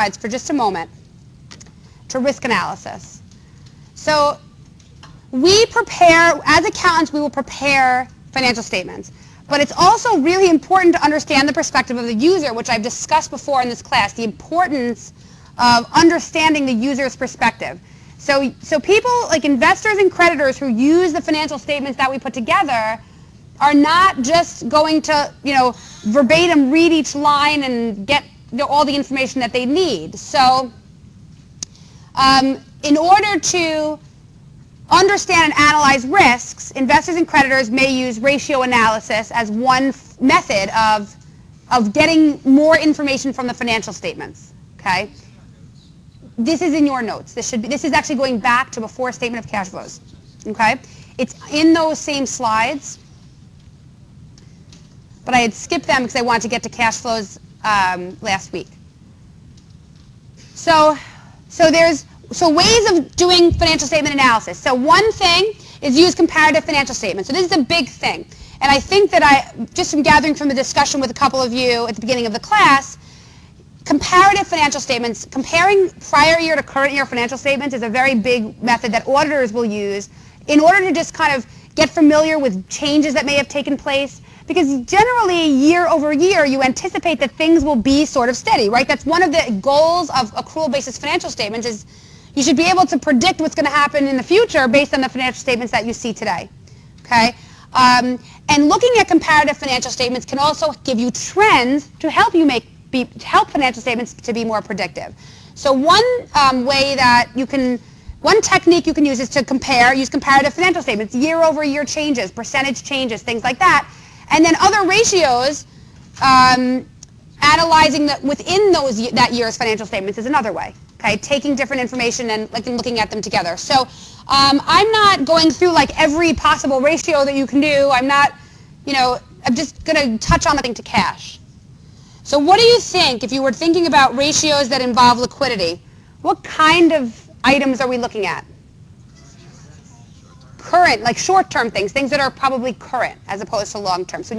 for just a moment to risk analysis. So we prepare, as accountants, we will prepare financial statements. But it's also really important to understand the perspective of the user, which I've discussed before in this class, the importance of understanding the user's perspective. So people like investors and creditors who use the financial statements that we put together are not just going to, verbatim read each line and get all the information that they need. So in order to understand and analyze risks, investors and creditors may use ratio analysis as one method of getting more information from the financial statements. Okay? This is in your notes. This is actually going back to before statement of cash flows. Okay? It's in those same slides, but I had skipped them because I wanted to get to cash flows last week. So ways of doing financial statement analysis. So one thing is use comparative financial statements. So this is a big thing. And I think that just from gathering from the discussion with a couple of you at the beginning of the class, comparative financial statements, comparing prior year to current year financial statements is a very big method that auditors will use in order to just kind of get familiar with changes that may have taken place. Because generally, year over year, you anticipate that things will be sort of steady, right? That's one of the goals of accrual basis financial statements is you should be able to predict what's going to happen in the future based on the financial statements that you see today. Okay? And looking at comparative financial statements can also give you trends to help you help financial statements to be more predictive. So one one technique you can use is to use comparative financial statements, year over year changes, percentage changes, things like that. And then other ratios, analyzing within that year's financial statements is another way. Okay, taking different information and looking at them together. So I'm not going through every possible ratio that you can do. I'm not, I'm just going to touch on the thing to cash. So what do you think, if you were thinking about ratios that involve liquidity, what kind of items are we looking at? Current, like short-term things that are probably current as opposed to long-term. So